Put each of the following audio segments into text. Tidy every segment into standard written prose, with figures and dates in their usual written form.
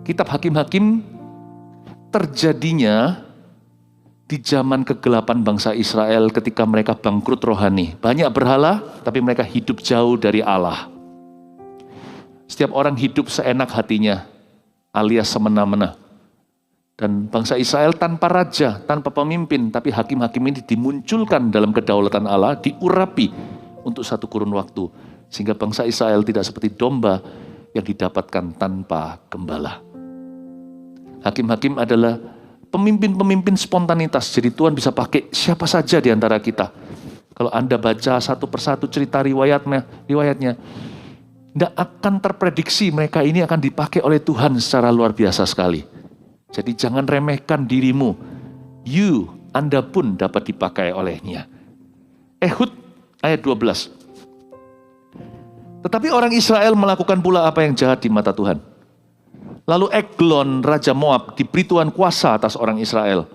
Kitab Hakim-Hakim terjadinya di zaman kegelapan bangsa Israel ketika mereka bangkrut rohani. Banyak berhala, tapi mereka hidup jauh dari Allah. Setiap orang hidup seenak hatinya, alias semena-mena. Dan bangsa Israel tanpa raja, tanpa pemimpin, tapi hakim-hakim ini dimunculkan dalam kedaulatan Allah, diurapi untuk satu kurun waktu. Sehingga bangsa Israel tidak seperti domba yang didapatkan tanpa gembala. Hakim-hakim adalah pemimpin-pemimpin spontanitas. Jadi Tuhan bisa pakai siapa saja di antara kita. Kalau Anda baca satu persatu cerita riwayatnya, tidak akan terprediksi mereka ini akan dipakai oleh Tuhan secara luar biasa sekali. Jadi jangan remehkan dirimu. Anda pun dapat dipakai olehnya. Ehud ayat 12. Tetapi orang Israel melakukan pula apa yang jahat di mata Tuhan. Lalu Eglon, Raja Moab, diberi Tuhan kuasa atas orang Israel.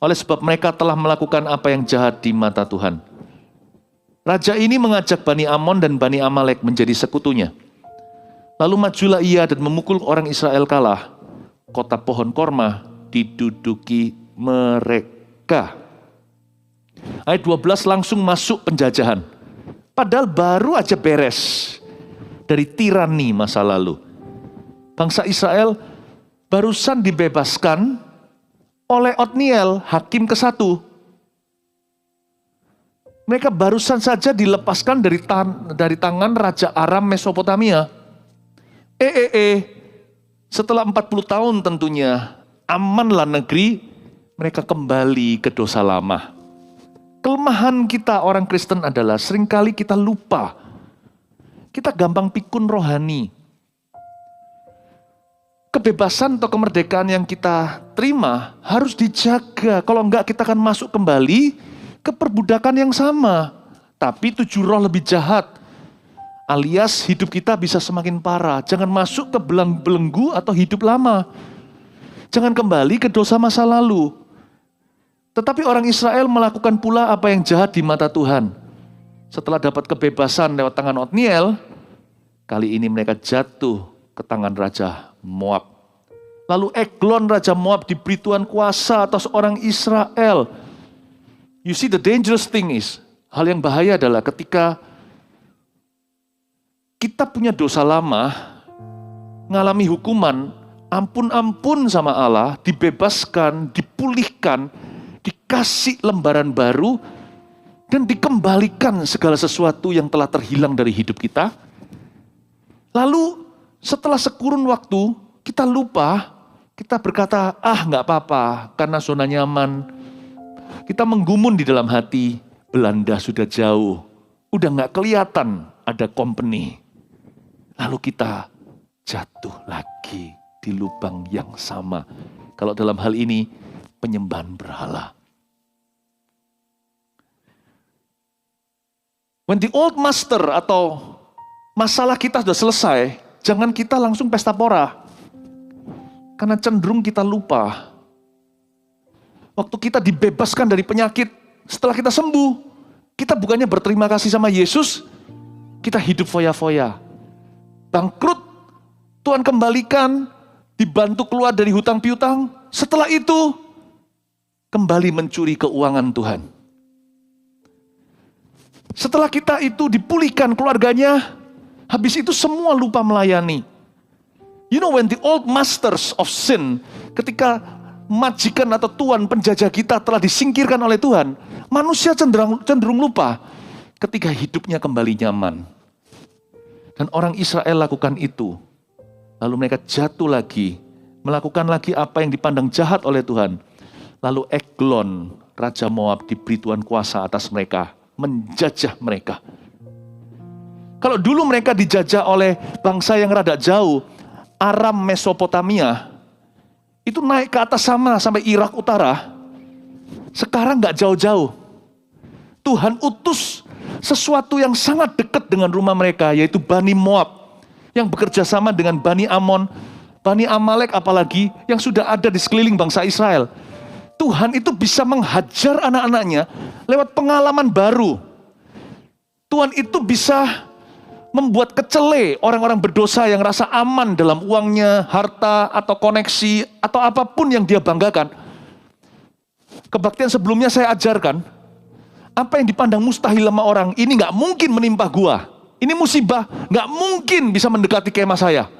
Oleh sebab mereka telah melakukan apa yang jahat di mata Tuhan. Raja ini mengajak Bani Amon dan Bani Amalek menjadi sekutunya. Lalu majulah ia dan memukul orang Israel kalah. Kota pohon korma diduduki mereka. Ayat 12 langsung masuk penjajahan. Padahal baru aja beres dari tirani masa lalu. Bangsa Israel barusan dibebaskan oleh Otniel, hakim ke-1. Mereka barusan saja dilepaskan dari tangan Raja Aram Mesopotamia. Setelah 40 tahun tentunya, amanlah negeri, mereka kembali ke dosa lama. Kelemahan kita orang Kristen adalah seringkali kita lupa. Kita gampang pikun rohani. Kebebasan atau kemerdekaan yang kita terima harus dijaga. Kalau enggak kita akan masuk kembali ke perbudakan yang sama. Tapi 7 roh lebih jahat. Alias hidup kita bisa semakin parah. Jangan masuk ke belenggu atau hidup lama. Jangan kembali ke dosa masa lalu. Tetapi orang Israel melakukan pula apa yang jahat di mata Tuhan. Setelah dapat kebebasan lewat tangan Otniel, kali ini mereka jatuh ke tangan Raja Moab. Lalu Eglon, Raja Moab, diberi Tuhan kuasa atas orang Israel. You see, the dangerous thing is, hal yang bahaya adalah ketika kita punya dosa lama, ngalami hukuman, ampun-ampun sama Allah, dibebaskan, dipulihkan, dikasih lembaran baru, dan dikembalikan segala sesuatu yang telah terhilang dari hidup kita. Lalu setelah sekurun waktu, kita lupa, kita berkata, nggak apa-apa, karena zona nyaman. Kita menggumun di dalam hati, Belanda sudah jauh, udah nggak kelihatan ada company. Lalu kita jatuh lagi di lubang yang sama. Kalau dalam hal ini, penyembahan berhala. When the old master atau masalah kita sudah selesai, jangan kita langsung pesta pora. Karena cenderung kita lupa. Waktu kita dibebaskan dari penyakit, setelah kita sembuh, kita bukannya berterima kasih sama Yesus, kita hidup foya-foya. Bangkrut, Tuhan kembalikan, dibantu keluar dari hutang piutang. Setelah itu, kembali mencuri keuangan Tuhan. Setelah kita itu dipulihkan keluarganya, habis itu semua lupa melayani. You know, when the old masters of sin, ketika majikan atau tuan penjajah kita telah disingkirkan oleh Tuhan, manusia cenderung lupa ketika hidupnya kembali nyaman. Dan orang Israel lakukan itu. Lalu mereka jatuh lagi, melakukan lagi apa yang dipandang jahat oleh Tuhan. Lalu Eglon, Raja Moab, diberi Tuhan kuasa atas mereka, menjajah mereka. Kalau dulu mereka dijajah oleh bangsa yang rada jauh, Aram Mesopotamia, itu naik ke atas sana sampai Irak Utara. Sekarang gak jauh-jauh. Tuhan utus sesuatu yang sangat dekat dengan rumah mereka, yaitu Bani Moab, yang bekerja sama dengan Bani Amon, Bani Amalek apalagi, yang sudah ada di sekeliling bangsa Israel. Tuhan itu bisa menghajar anak-anaknya lewat pengalaman baru. Tuhan itu bisa membuat kecele orang-orang berdosa yang rasa aman dalam uangnya, harta, atau koneksi, atau apapun yang dia banggakan. Kebaktian sebelumnya saya ajarkan, apa yang dipandang mustahil sama orang, ini gak mungkin menimpa gua. Ini musibah, gak mungkin bisa mendekati kemah saya.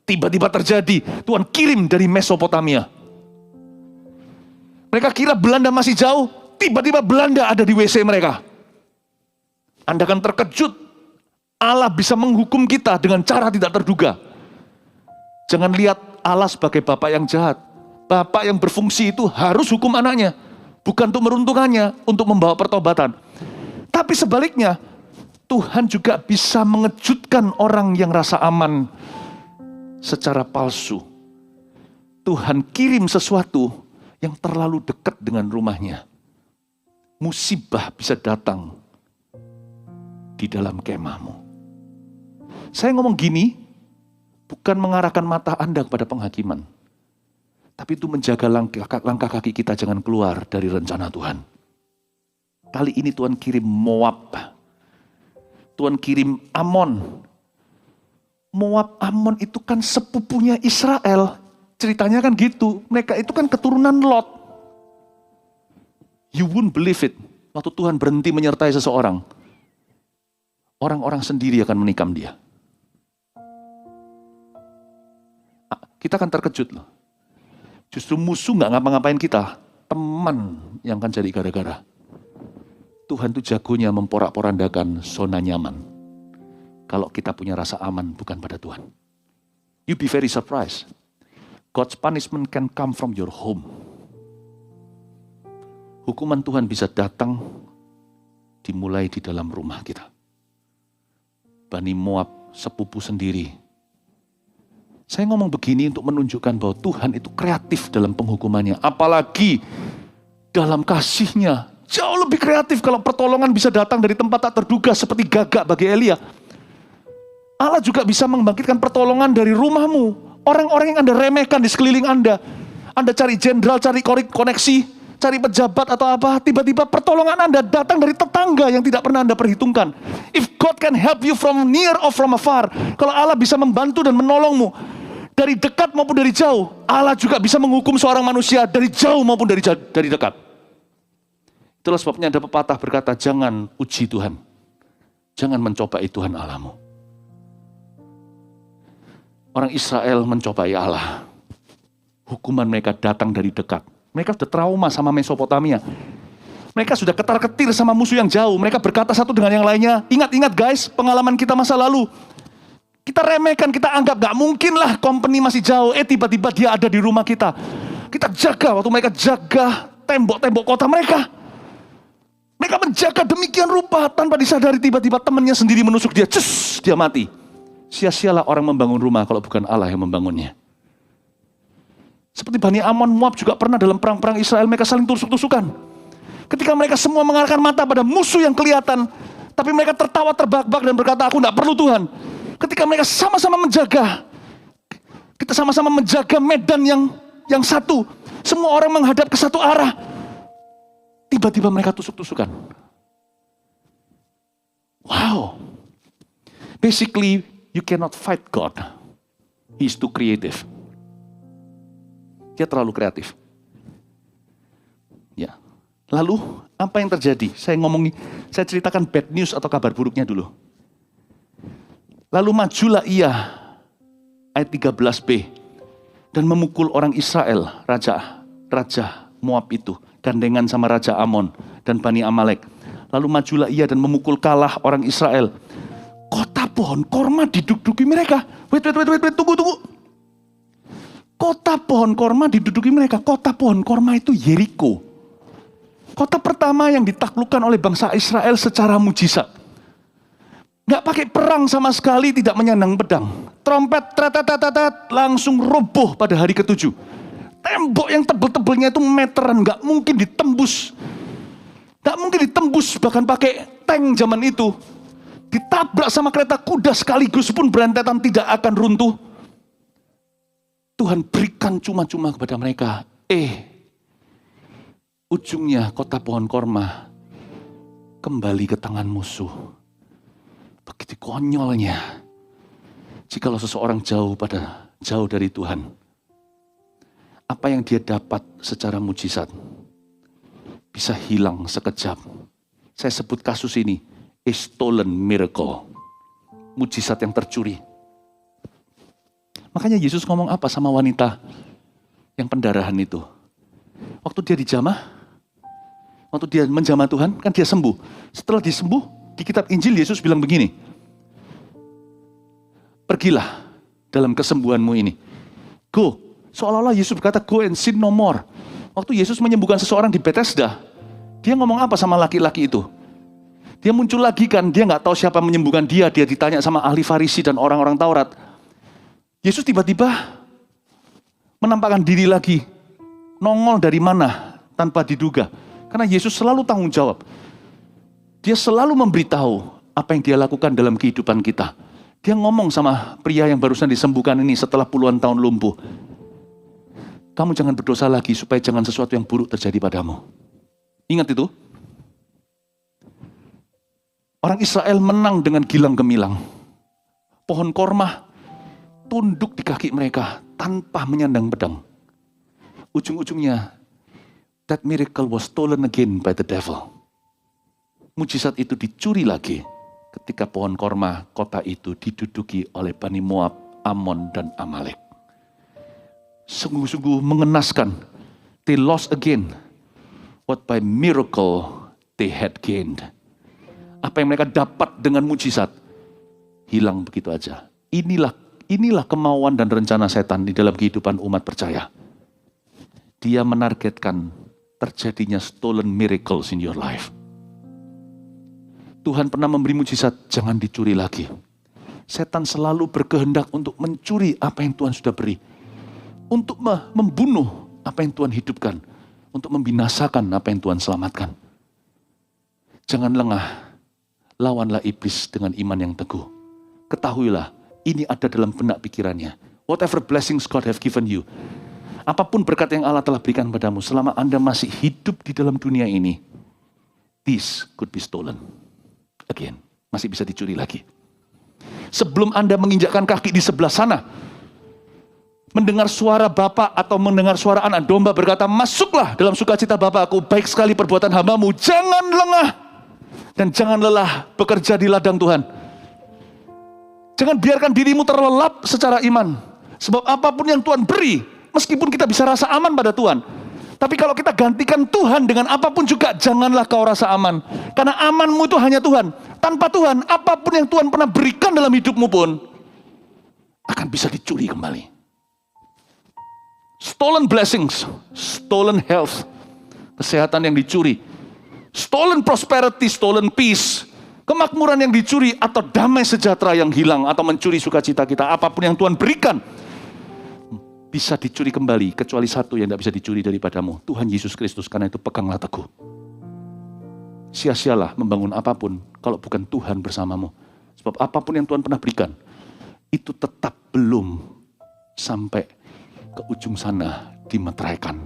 Tiba-tiba terjadi, Tuhan kirim dari Mesopotamia. Mereka kira Belanda masih jauh, tiba-tiba Belanda ada di WC mereka. Anda akan terkejut, Allah bisa menghukum kita dengan cara tidak terduga. Jangan lihat Allah sebagai Bapak yang jahat. Bapak yang berfungsi itu harus hukum anaknya. Bukan untuk meruntukannya, untuk membawa pertobatan. Tapi sebaliknya, Tuhan juga bisa mengejutkan orang yang rasa aman secara palsu. Tuhan kirim sesuatu yang terlalu dekat dengan rumahnya. Musibah bisa datang di dalam kemahmu. Saya ngomong gini, bukan mengarahkan mata Anda kepada penghakiman. Tapi itu menjaga langkah kaki kita jangan keluar dari rencana Tuhan. Kali ini Tuhan kirim Moab. Tuhan kirim Amon. Moab, Amon itu kan sepupunya Israel. Ceritanya kan gitu. Mereka itu kan keturunan Lot. You won't believe it. Waktu Tuhan berhenti menyertai seseorang, orang-orang sendiri akan menikam dia. Kita akan terkejut loh. Justru musuh gak ngapa-ngapain kita, teman yang akan jadi gara-gara. Tuhan tuh jagonya memporak-porandakan zona nyaman. Kalau kita punya rasa aman bukan pada Tuhan. You be very surprised. God's punishment can come from your home. Hukuman Tuhan bisa datang dimulai di dalam rumah kita. Bani Moab sepupu sendiri. Saya ngomong begini untuk menunjukkan bahwa Tuhan itu kreatif dalam penghukumannya. Apalagi dalam kasihnya. Jauh lebih kreatif kalau pertolongan bisa datang dari tempat tak terduga seperti gagak bagi Elia. Allah juga bisa membangkitkan pertolongan dari rumahmu. Orang-orang yang Anda remehkan di sekeliling Anda. Anda cari jenderal, cari koneksi, cari pejabat atau apa. Tiba-tiba pertolongan Anda datang dari tetangga yang tidak pernah Anda perhitungkan. If God can help you from near or from afar. Kalau Allah bisa membantu dan menolongmu dari dekat maupun dari jauh, Allah juga bisa menghukum seorang manusia dari jauh maupun dari dekat. Itulah sebabnya ada pepatah berkata, jangan uji Tuhan. Jangan mencobai Tuhan Allahmu. Orang Israel mencobai Allah. Hukuman mereka datang dari dekat. Mereka sudah trauma sama Mesopotamia. Mereka sudah ketar-ketir sama musuh yang jauh. Mereka berkata satu dengan yang lainnya. Ingat guys, pengalaman kita masa lalu. Kita remehkan, kita anggap gak mungkin lah company masih jauh. Tiba-tiba dia ada di rumah kita. Kita jaga waktu mereka jaga tembok-tembok kota mereka. Mereka menjaga demikian rupa tanpa disadari tiba-tiba temannya sendiri menusuk dia. Dia mati. Sia-sialah orang membangun rumah kalau bukan Allah yang membangunnya. Seperti Bani Amon, Moab juga pernah dalam perang-perang Israel mereka saling tusuk-tusukan. Ketika mereka semua mengarahkan mata pada musuh yang kelihatan, tapi mereka tertawa terbahak-bahak dan berkata, aku tidak perlu Tuhan. Ketika mereka sama-sama menjaga, kita sama-sama menjaga medan yang satu. Semua orang menghadap ke satu arah. Tiba-tiba mereka tusuk-tusukan. Wow. Basically, you cannot fight God. He is too creative. Dia terlalu kreatif. Ya. Lalu, apa yang terjadi? Saya ceritakan bad news atau kabar buruknya dulu. Lalu majulah ia, ayat 13b, dan memukul orang Israel, raja Moab itu, gandengan sama Raja Amon dan Bani Amalek. Lalu majulah ia dan memukul kalah orang Israel. Kota pohon korma diduduki mereka. Wait, tunggu. Kota pohon korma diduduki mereka. Kota pohon korma itu Yeriko. Kota pertama yang ditaklukkan oleh bangsa Israel secara mujizat. Gak pakai perang sama sekali, tidak menyandang pedang. Trompet, langsung roboh pada hari ke-7. Tembok yang tebel-tebelnya itu meteran, gak mungkin ditembus. Gak mungkin ditembus, bahkan pakai tank zaman itu. Ditabrak sama kereta kuda sekaligus pun berentetan tidak akan runtuh. Tuhan berikan cuma-cuma kepada mereka. Ujungnya kota pohon korma kembali ke tangan musuh. Begitu konyolnya. Jikalau seseorang jauh dari Tuhan, apa yang dia dapat secara mujizat bisa hilang sekejap. Saya sebut kasus ini a stolen miracle. Mujizat yang tercuri. Makanya Yesus ngomong apa sama wanita yang pendarahan itu? Waktu dia dijamah, waktu dia menjamah Tuhan, kan dia sembuh. Setelah disembuh, di kitab Injil Yesus bilang begini, pergilah dalam kesembuhanmu ini. Go. Seolah-olah Yesus berkata, go and sin no more. Waktu Yesus menyembuhkan seseorang di Bethesda, dia ngomong apa sama laki-laki itu? Dia muncul lagi kan, dia nggak tahu siapa menyembuhkan dia. Dia ditanya sama ahli Farisi dan orang-orang Taurat. Yesus tiba-tiba menampakkan diri lagi. Nongol dari mana tanpa diduga. Karena Yesus selalu tanggung jawab. Dia selalu memberitahu apa yang dia lakukan dalam kehidupan kita. Dia ngomong sama pria yang barusan disembuhkan ini setelah puluhan tahun lumpuh. Kamu jangan berdosa lagi supaya jangan sesuatu yang buruk terjadi padamu. Ingat itu? Orang Israel menang dengan gilang gemilang. Pohon korma tunduk di kaki mereka tanpa menyandang pedang. Ujung-ujungnya, that miracle was stolen again by the devil. Mujizat itu dicuri lagi ketika pohon korma kota itu diduduki oleh Bani Moab, Ammon, dan Amalek. Sungguh-sungguh mengenaskan. They lost again what by miracle they had gained. Apa yang mereka dapat dengan mujizat hilang begitu aja. Inilah kemauan dan rencana setan di dalam kehidupan umat percaya. Dia menargetkan terjadinya stolen miracles in your life. Tuhan pernah memberi mujizat, jangan dicuri lagi. Setan selalu berkehendak untuk mencuri apa yang Tuhan sudah beri. Untuk membunuh apa yang Tuhan hidupkan. Untuk membinasakan apa yang Tuhan selamatkan. Jangan lengah. Lawanlah iblis dengan iman yang teguh. Ketahuilah, ini ada dalam benak pikirannya. Whatever blessings God have given you. Apapun berkat yang Allah telah berikan padamu. Selama Anda masih hidup di dalam dunia ini. This could be stolen. Again, masih bisa dicuri lagi. Sebelum Anda menginjakkan kaki di sebelah sana, mendengar suara Bapa atau mendengar suara anak domba berkata, masuklah dalam sukacita Bapakku, baik sekali perbuatan hambamu, jangan lengah dan jangan lelah bekerja di ladang Tuhan. Jangan biarkan dirimu terlelap secara iman, sebab apapun yang Tuhan beri, meskipun kita bisa rasa aman pada Tuhan, tapi kalau kita gantikan Tuhan dengan apapun juga, janganlah kau rasa aman. Karena amanmu itu hanya Tuhan. Tanpa Tuhan, apapun yang Tuhan pernah berikan dalam hidupmu pun akan bisa dicuri kembali. Stolen blessings, stolen health, kesehatan yang dicuri. Stolen prosperity, stolen peace, kemakmuran yang dicuri atau damai sejahtera yang hilang atau mencuri sukacita kita. Apapun yang Tuhan berikan bisa dicuri kembali, kecuali satu yang tidak bisa dicuri daripadamu, Tuhan Yesus Kristus. Karena itu peganglah teguh. Sia-sialah membangun apapun kalau bukan Tuhan bersamamu. Sebab apapun yang Tuhan pernah berikan, itu tetap belum sampai ke ujung sana dimeteraikan.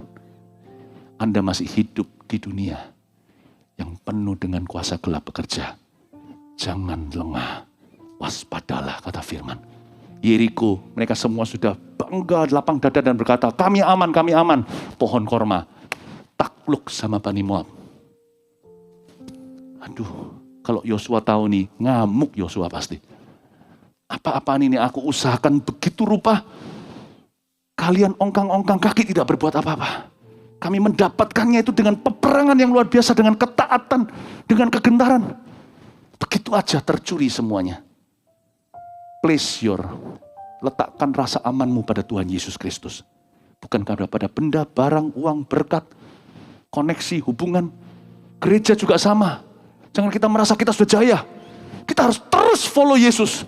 Anda masih hidup di dunia yang penuh dengan kuasa gelap bekerja. Jangan lengah, waspadalah, kata firman. Yeriko, mereka semua sudah bangga, lapang dada dan berkata, kami aman, kami aman. Pohon korma takluk sama Bani Moab. Aduh, kalau Yosua tahu nih, ngamuk Yosua pasti. Apa-apaan ini aku usahakan begitu rupa, kalian ongkang-ongkang kaki tidak berbuat apa-apa. Kami mendapatkannya itu dengan peperangan yang luar biasa, dengan ketaatan, dengan kegentaran. Begitu aja tercuri semuanya. Letakkan rasa amanmu pada Tuhan Yesus Kristus. Bukan pada benda, barang, uang, berkat, koneksi, hubungan. Gereja juga sama. Jangan kita merasa kita sudah jaya. Kita harus terus follow Yesus.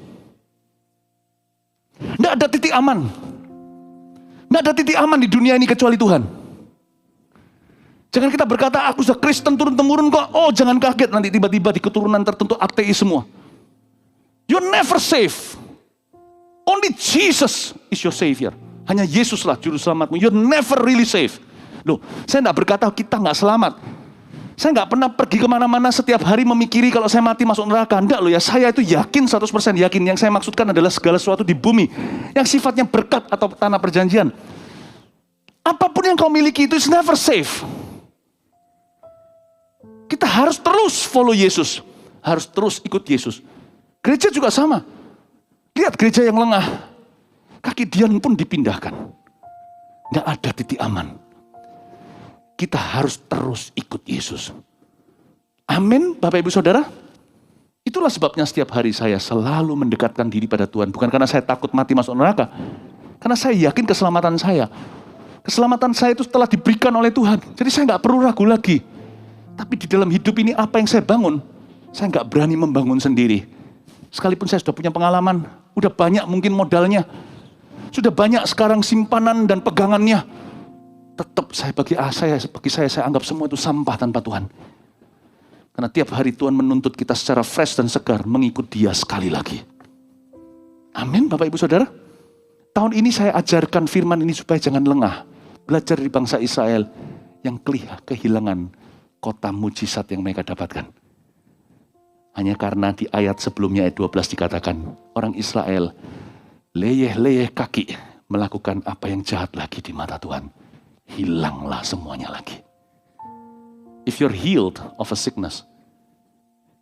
Tidak ada titik aman. Tidak ada titik aman di dunia ini kecuali Tuhan. Jangan kita berkata, aku sudah Kristen turun-temurun kok. Oh, jangan kaget nanti tiba-tiba di keturunan tertentu ateis semua. You're never safe. Only Jesus is your Savior. Hanya Yesuslah juru selamatmu. You're never really safe. Loh, saya tidak berkata kita nggak selamat. Saya nggak pernah pergi kemana-mana setiap hari memikiri kalau saya mati masuk neraka. Enggak loh ya, saya itu yakin 100% yakin. Yang saya maksudkan adalah segala sesuatu di bumi yang sifatnya berkat atau tanah perjanjian. Apapun yang kau miliki itu is never safe. Kita harus terus follow Yesus. Harus terus ikut Yesus. Gereja juga sama. Lihat gereja yang lengah. Kaki Dian pun dipindahkan. Nggak ada titik aman. Kita harus terus ikut Yesus. Amin, Bapak Ibu Saudara. Itulah sebabnya setiap hari saya selalu mendekatkan diri pada Tuhan. Bukan karena saya takut mati masuk neraka. Karena saya yakin keselamatan saya. Keselamatan saya itu telah diberikan oleh Tuhan. Jadi saya nggak perlu ragu lagi. Tapi di dalam hidup ini apa yang saya bangun, saya nggak berani membangun sendiri. Sekalipun saya sudah punya pengalaman, udah banyak mungkin modalnya. Sudah banyak sekarang simpanan dan pegangannya. Tetap bagi saya anggap semua itu sampah tanpa Tuhan. Karena tiap hari Tuhan menuntut kita secara fresh dan segar mengikut Dia sekali lagi. Amin, Bapak Ibu Saudara. Tahun ini saya ajarkan firman ini supaya jangan lengah. Belajar dari bangsa Israel yang kehilangan kota mujizat yang mereka dapatkan. Hanya karena di ayat sebelumnya ayat 12 dikatakan orang Israel leyeh-leyeh kaki melakukan apa yang jahat lagi di mata Tuhan. Hilanglah semuanya lagi. If you're healed of a sickness,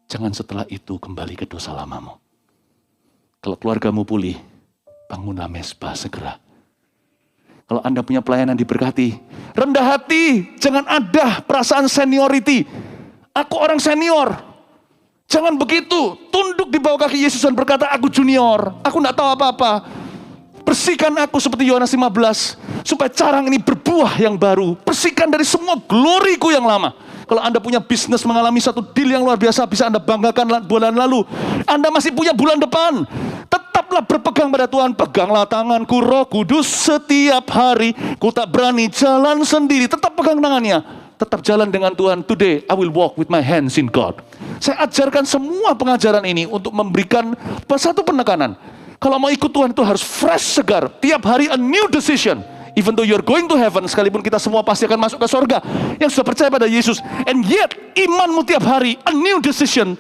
jangan setelah itu kembali ke dosa lamamu. Kalau keluargamu pulih, bangunlah mezbah segera. Kalau Anda punya pelayanan diberkati, rendah hati, jangan ada perasaan seniority. Aku orang senior. Jangan begitu, tunduk di bawah kaki Yesus dan berkata, aku junior, aku enggak tahu apa-apa. Bersihkan aku seperti Yohanes 15, supaya carang ini berbuah yang baru. Bersihkan dari semua gloriku yang lama. Kalau Anda punya bisnis mengalami satu deal yang luar biasa, bisa Anda banggakan bulan lalu. Anda masih punya bulan depan. Tetaplah berpegang pada Tuhan. Peganglah tanganku Roh Kudus setiap hari. Ku tak berani jalan sendiri. Tetap pegang tangannya. Tetap jalan dengan Tuhan. Today I will walk with my hands in God. Saya ajarkan semua pengajaran ini untuk memberikan satu penekanan. Kalau mau ikut Tuhan itu harus fresh, segar. Tiap hari a new decision. Even though you're going to heaven, sekalipun kita semua pasti akan masuk ke surga. Yang sudah percaya pada Yesus. And yet, imanmu tiap hari, a new decision.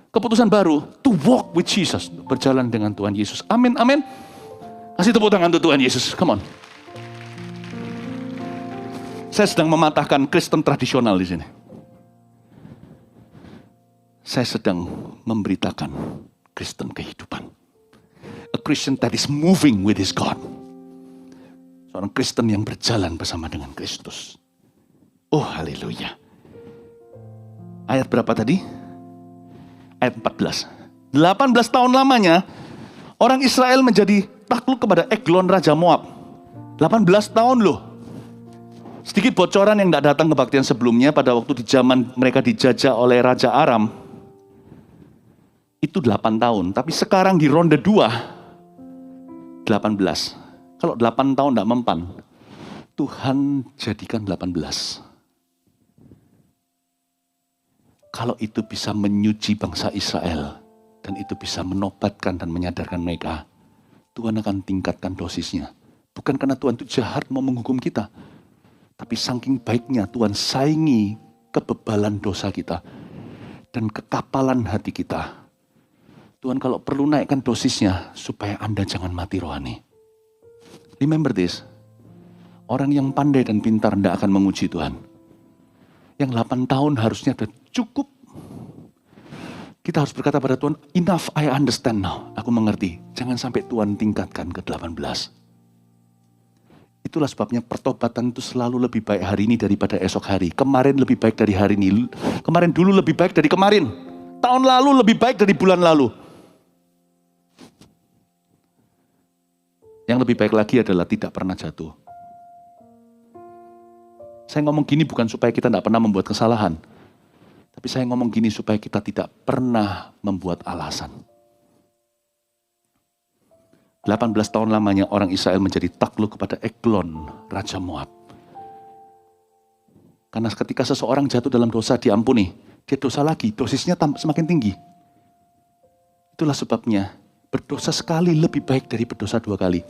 Keputusan baru, to walk with Jesus. Berjalan dengan Tuhan Yesus. Amin, amin. Kasih tepuk tangan untuk Tuhan Yesus. Come on. Saya sedang mematahkan Kristen tradisional di sini. Saya sedang memberitakan Kristen kehidupan. A Christian that is moving with his God. Seorang Kristen yang berjalan bersama dengan Kristus. Oh, haleluya. Ayat berapa tadi? Ayat 14. 18 tahun lamanya, orang Israel menjadi takluk kepada Eglon Raja Moab. 18 tahun loh. Sedikit bocoran yang tidak datang kebaktian sebelumnya, pada waktu di zaman mereka dijajah oleh Raja Aram, itu 8 tahun. Tapi sekarang di ronde 2, 18. Kalau 8 tahun tidak mempan, Tuhan jadikan 18. Kalau itu bisa menyuci bangsa Israel, dan itu bisa menobatkan dan menyadarkan mereka, Tuhan akan tingkatkan dosisnya. Bukan karena Tuhan itu jahat mau menghukum kita, tapi saking baiknya Tuhan saingi kebebalan dosa kita dan kekapalan hati kita. Tuhan kalau perlu naikkan dosisnya supaya Anda jangan mati rohani. Remember this. Orang yang pandai dan pintar tidak akan menguji Tuhan. Yang 8 tahun harusnya sudah cukup. Kita harus berkata pada Tuhan, enough, I understand now. Aku mengerti. Jangan sampai Tuhan tingkatkan ke 18. Itulah sebabnya pertobatan itu selalu lebih baik hari ini daripada esok hari. Kemarin lebih baik dari hari ini. Kemarin dulu lebih baik dari kemarin. Tahun lalu lebih baik dari bulan lalu. Yang lebih baik lagi adalah tidak pernah jatuh. Saya ngomong gini bukan supaya kita tidak pernah membuat kesalahan. Tapi saya ngomong gini supaya kita tidak pernah membuat alasan. 18 tahun lamanya orang Israel menjadi takluk kepada Eglon, Raja Moab. Karena ketika seseorang jatuh dalam dosa diampuni, dia dosa lagi, dosisnya semakin tinggi. Itulah sebabnya berdosa sekali lebih baik dari berdosa 2 kali.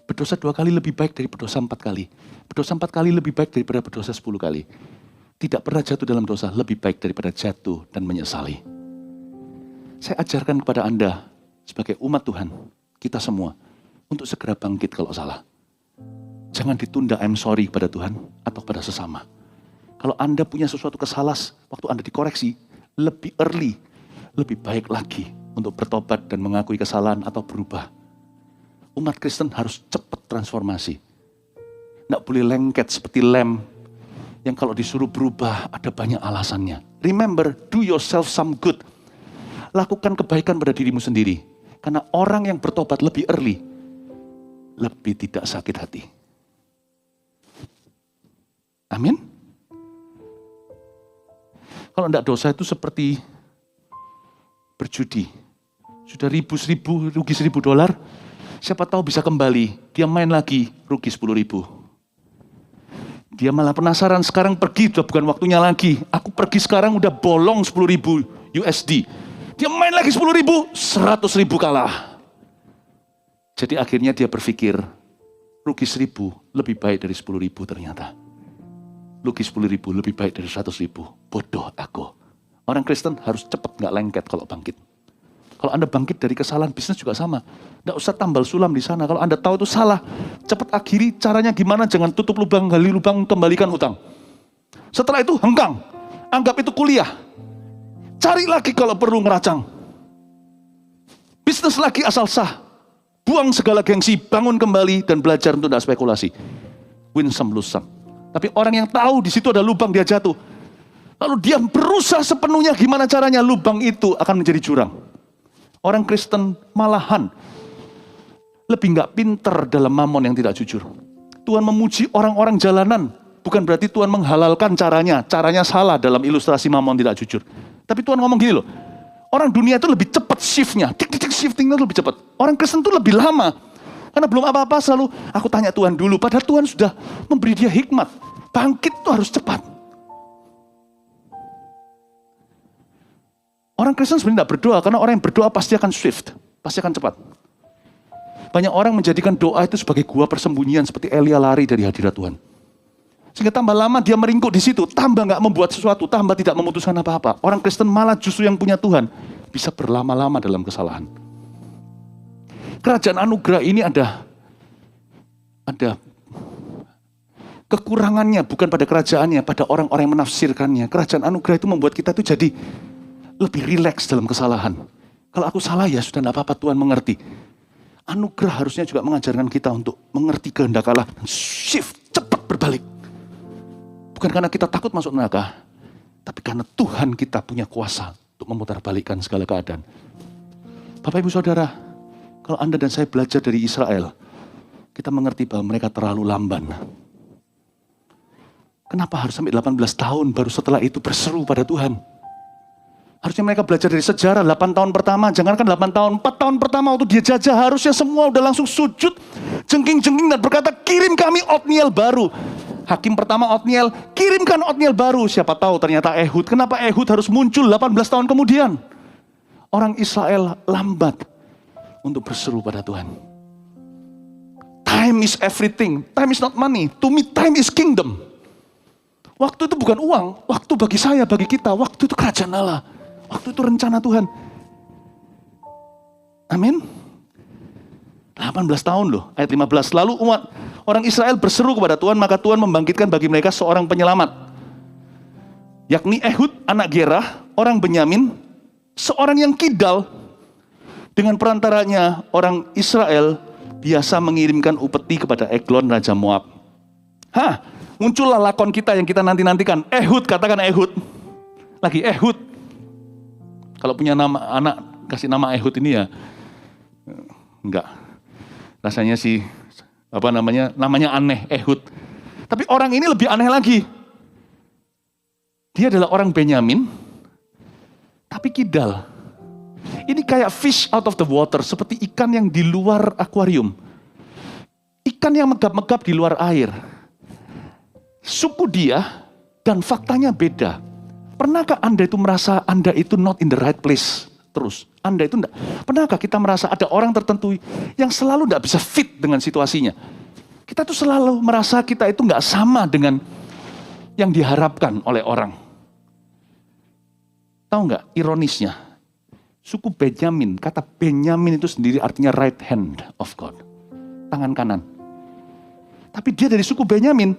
Berdosa 2 kali lebih baik dari berdosa 4 kali. Berdosa 4 kali lebih baik daripada berdosa 10 kali. tidak pernah jatuh dalam dosa lebih baik daripada jatuh dan menyesali. Saya ajarkan kepada Anda sebagai umat Tuhan, kita semua, untuk segera bangkit kalau salah. Jangan ditunda I'm sorry kepada Tuhan atau kepada sesama. Kalau Anda punya sesuatu kesalahan, waktu Anda dikoreksi, lebih early, lebih baik lagi untuk bertobat dan mengakui kesalahan atau berubah. Umat Kristen harus cepat transformasi. Nggak boleh lengket seperti lem yang kalau disuruh berubah ada banyak alasannya. Remember, do yourself some good. Lakukan kebaikan pada dirimu sendiri. Karena orang yang bertobat lebih early, lebih tidak sakit hati. Amin. Kalau tidak dosa itu seperti berjudi. Sudah rugi $1.000, siapa tahu bisa kembali. Dia main lagi, rugi 10.000. Dia malah penasaran, sekarang pergi, sudah bukan waktunya lagi. Aku pergi sekarang udah bolong 10.000 USD. Dia main lagi 10.000, 100.000 kalah. Jadi akhirnya dia berpikir, rugi 1.000 lebih baik dari 10.000 ternyata. Rugi 10.000 lebih baik dari 100.000. Bodoh aku. Orang Kristen harus cepat, gak lengket kalau bangkit. Kalau Anda bangkit dari kesalahan bisnis juga sama. Nggak usah tambal sulam di sana. Kalau Anda tahu itu salah, cepat akhiri. Caranya gimana? Jangan tutup lubang, gali lubang, kembalikan hutang. Setelah itu hengkang. Anggap itu kuliah. Cari lagi kalau perlu ngeracang. Bisnis lagi asal sah. Buang segala gengsi, bangun kembali dan belajar untuk tidak spekulasi. Win some, lose some. Tapi orang yang tahu di situ ada lubang, dia jatuh. Lalu dia berusaha sepenuhnya gimana caranya, lubang itu akan menjadi jurang. Orang Kristen malahan lebih nggak pinter dalam mamon yang tidak jujur. Tuhan memuji orang-orang jalanan, bukan berarti Tuhan menghalalkan caranya. Caranya salah dalam ilustrasi mamon tidak jujur. Tapi Tuhan ngomong gini loh, orang dunia itu lebih cepat shiftnya, shiftingnya lebih cepat. Orang Kristen itu lebih lama, karena belum apa-apa selalu aku tanya Tuhan dulu. Padahal Tuhan sudah memberi dia hikmat. Bangkit itu harus cepat. Orang Kristen sebenarnya tidak berdoa, karena orang yang berdoa pasti akan swift, pasti akan cepat. Banyak orang menjadikan doa itu sebagai gua persembunyian, seperti Elia lari dari hadirat Tuhan. Sehingga tambah lama dia meringkuk di situ, tambah nggak membuat sesuatu, tambah tidak memutuskan apa-apa. Orang Kristen malah justru yang punya Tuhan, bisa berlama-lama dalam kesalahan. Kerajaan anugerah ini ada kekurangannya, bukan pada kerajaannya, pada orang-orang yang menafsirkannya. Kerajaan anugerah itu membuat kita itu jadi lebih rileks dalam kesalahan. Kalau aku salah ya sudah tidak apa-apa, Tuhan mengerti. Anugerah harusnya juga mengajarkan kita untuk mengerti kehendak Allah. Shift, cepat berbalik. Bukan karena kita takut masuk neraka, tapi karena Tuhan kita punya kuasa untuk memutarbalikkan segala keadaan. Bapak Ibu Saudara, kalau Anda dan saya belajar dari Israel, kita mengerti bahwa mereka terlalu lamban. Kenapa harus sampai 18 tahun baru setelah itu berseru pada Tuhan? Harusnya mereka belajar dari sejarah 8 tahun pertama, jangankan 8 tahun, 4 tahun pertama waktu dia jajah, harusnya semua udah langsung sujud, jengking-jengking dan berkata, kirim kami Otniel baru. Hakim pertama Otniel, kirimkan Otniel baru. Siapa tahu ternyata Ehud. Kenapa Ehud harus muncul 18 tahun kemudian? Orang Israel lambat untuk berseru pada Tuhan. Time is everything, time is not money. To me time is kingdom. Waktu itu bukan uang, waktu bagi saya, bagi kita, waktu itu kerajaan Allah. Waktu itu rencana Tuhan. Amin. 18 tahun loh, ayat 15. Lalu orang Israel berseru kepada Tuhan, maka Tuhan membangkitkan bagi mereka seorang penyelamat. Yakni Ehud, anak Gerah, orang Benyamin, seorang yang kidal. Dengan perantaranya orang Israel biasa mengirimkan upeti kepada Eglon, Raja Moab. Muncullah lakon kita yang kita nanti-nantikan. Ehud, katakan Ehud. Lagi Ehud. Kalau punya nama anak, kasih nama Ehud ini ya, enggak. Rasanya sih, namanya aneh, Ehud. Tapi orang ini lebih aneh lagi. Dia adalah orang Benyamin, tapi kidal. Ini kayak fish out of the water, seperti ikan yang di luar akuarium. Ikan yang megap-megap di luar air. Suku dia dan faktanya beda. Pernahkah Anda itu merasa Anda itu not in the right place terus? Anda itu enggak. Pernahkah kita merasa ada orang tertentu yang selalu enggak bisa fit dengan situasinya? Kita tuh selalu merasa kita itu enggak sama dengan yang diharapkan oleh orang. Tahu nggak ironisnya? Suku Benyamin, kata Benyamin itu sendiri artinya right hand of God. Tangan kanan. Tapi dia dari suku Benyamin,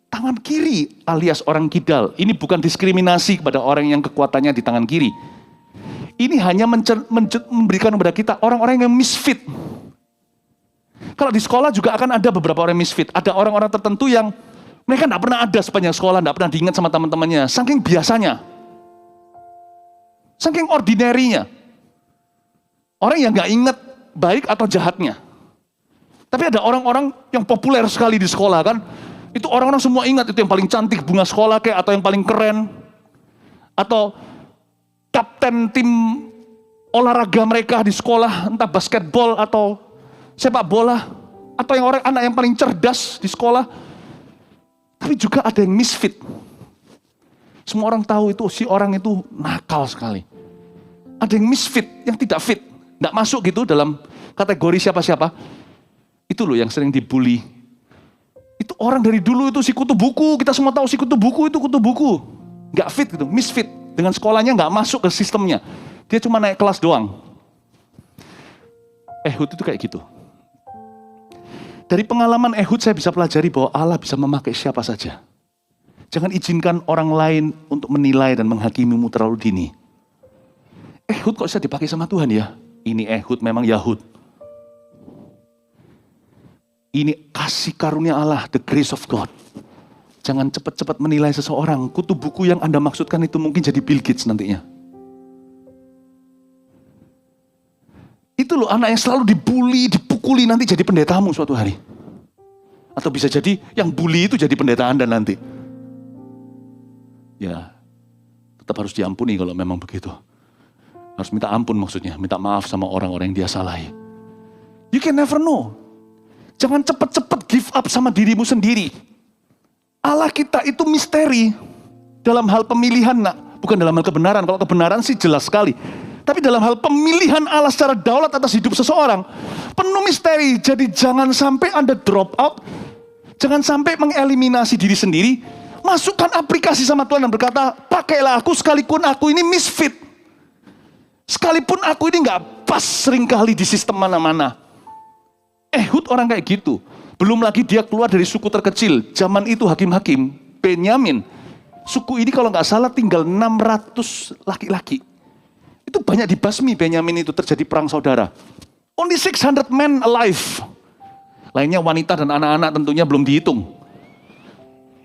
tangan kiri alias orang kidal. Ini bukan diskriminasi kepada orang yang kekuatannya di tangan kiri. Ini hanya memberikan kepada kita orang-orang yang misfit. Kalau di sekolah juga akan ada beberapa orang misfit. Ada orang-orang tertentu yang mereka tidak pernah ada sepanjang sekolah, tidak pernah diingat sama teman-temannya. Saking biasanya. Saking ordinary-nya. Orang yang gak ingat baik atau jahatnya. Tapi ada orang-orang yang populer sekali di sekolah kan. Itu orang-orang semua ingat, itu yang paling cantik bunga sekolah kayak, atau yang paling keren. Atau kapten tim olahraga mereka di sekolah, entah basketball atau sepak bola. Atau yang anak yang paling cerdas di sekolah. Tapi juga ada yang misfit. Semua orang tahu itu si orang itu nakal sekali. Ada yang misfit, yang tidak fit. Tidak masuk gitu dalam kategori siapa-siapa. Itu loh yang sering dibully. Itu orang dari dulu itu si kutu buku. Kita semua tahu si kutu buku itu kutu buku. Nggak fit gitu, misfit. Dengan sekolahnya nggak masuk ke sistemnya. Dia cuma naik kelas doang. Ehud itu kayak gitu. Dari pengalaman Ehud saya bisa pelajari bahwa Allah bisa memakai siapa saja. Jangan izinkan orang lain untuk menilai dan menghakimimu terlalu dini. Ehud kok bisa dipakai sama Tuhan ya? Ini Ehud memang Yahud. Ini kasih karunia Allah, the grace of God. Jangan cepat-cepat menilai seseorang. Kutu buku yang Anda maksudkan itu mungkin jadi Bill Gates nantinya. Itu loh anak yang selalu dibully, dipukuli nanti jadi pendetamu suatu hari. Atau bisa jadi yang bully itu jadi pendeta Anda nanti. Ya, tetap harus diampuni kalau memang begitu. Harus minta ampun maksudnya, minta maaf sama orang-orang yang dia salahi. You can never know. Jangan cepat-cepat give up sama dirimu sendiri. Allah kita itu misteri dalam hal pemilihan, nak. Bukan dalam hal kebenaran. Kalau kebenaran sih jelas sekali. Tapi dalam hal pemilihan Allah secara daulat atas hidup seseorang, penuh misteri. Jadi jangan sampai Anda drop out. Jangan sampai mengeliminasi diri sendiri. Masukkan aplikasi sama Tuhan dan berkata, pakailah aku sekalipun aku ini misfit. Sekalipun aku ini gak pas seringkali di sistem mana-mana. Ehud orang kayak gitu. Belum lagi dia keluar dari suku terkecil. Zaman itu hakim-hakim, Benyamin. Suku ini kalau gak salah tinggal 600 laki-laki. Itu banyak dibasmi Benyamin itu, terjadi perang saudara. Only 600 men alive. Lainnya wanita dan anak-anak tentunya belum dihitung.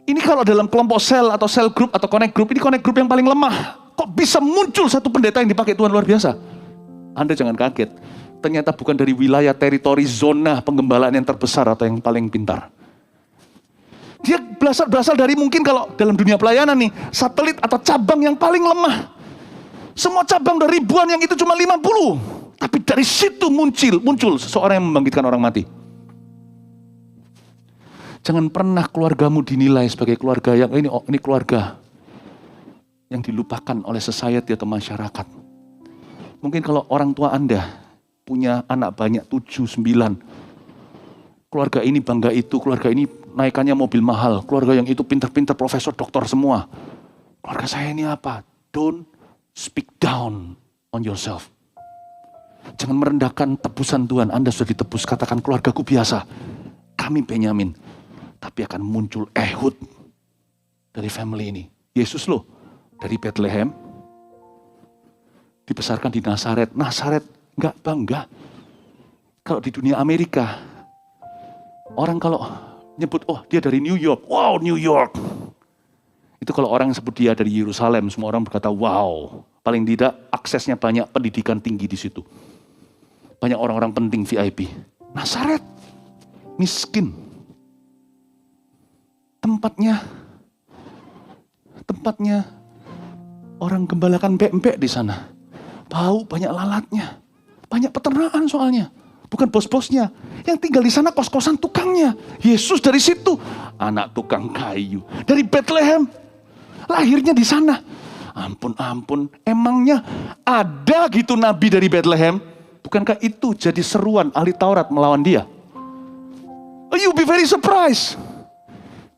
Ini kalau dalam kelompok sel atau sel group atau connect group, ini connect group yang paling lemah. Kok bisa muncul satu pendeta yang dipakai Tuhan luar biasa? Anda jangan kaget. Ternyata bukan dari wilayah, teritori, zona penggembalaan yang terbesar atau yang paling pintar. Dia berasal dari mungkin kalau dalam dunia pelayanan nih, satelit atau cabang yang paling lemah. Semua cabang dari ribuan yang itu cuma 50. Tapi dari situ muncul seseorang yang membangkitkan orang mati. Jangan pernah keluargamu dinilai sebagai keluarga yang ini keluarga yang dilupakan oleh society atau masyarakat. Mungkin kalau orang tua Anda punya anak banyak 7, 9. Keluarga ini bangga itu, keluarga ini naikannya mobil mahal, keluarga yang itu pintar-pintar profesor, doktor semua. Keluarga saya ini apa? Don't speak down on yourself. Jangan merendahkan tebusan Tuhan. Anda sudah ditebus, katakan keluargaku biasa. Kami Benyamin. Tapi akan muncul Ehud dari family ini. Yesus loh, dari Bethlehem, dibesarkan di Nazaret. Nazaret nggak bangga. Kalau di dunia Amerika, orang kalau nyebut, oh dia dari New York, wow New York. Itu kalau orang sebut dia dari Yerusalem, semua orang berkata wow. Paling tidak aksesnya banyak, pendidikan tinggi di situ. Banyak orang-orang penting VIP. Nazaret, miskin. Tempatnya orang gembalakan bek-bek di sana. Bau, banyak lalatnya. Banyak peternakan soalnya. Bukan bos-bosnya. Yang tinggal di sana kos-kosan tukangnya. Yesus dari situ. Anak tukang kayu. Dari Bethlehem. Lahirnya di sana. Ampun. Emangnya ada gitu nabi dari Bethlehem? Bukankah itu jadi seruan ahli Taurat melawan dia? Oh, you'll be very surprised.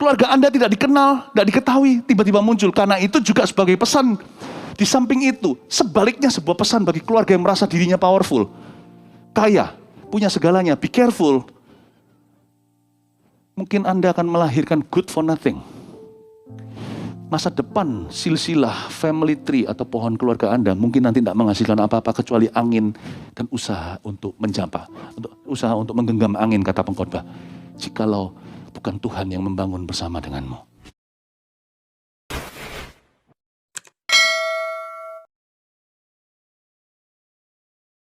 keluarga Anda tidak dikenal, tidak diketahui, tiba-tiba muncul. Karena itu juga sebagai pesan, di samping itu, sebaliknya sebuah pesan bagi keluarga yang merasa dirinya powerful, kaya, punya segalanya, be careful. Mungkin Anda akan melahirkan good for nothing. Masa depan silsilah, family tree atau pohon keluarga Anda mungkin nanti tidak menghasilkan apa-apa kecuali angin dan usaha untuk menjampa, usaha untuk menggenggam angin, kata pengkhotbah. Jikalau bukan Tuhan yang membangun bersama denganmu.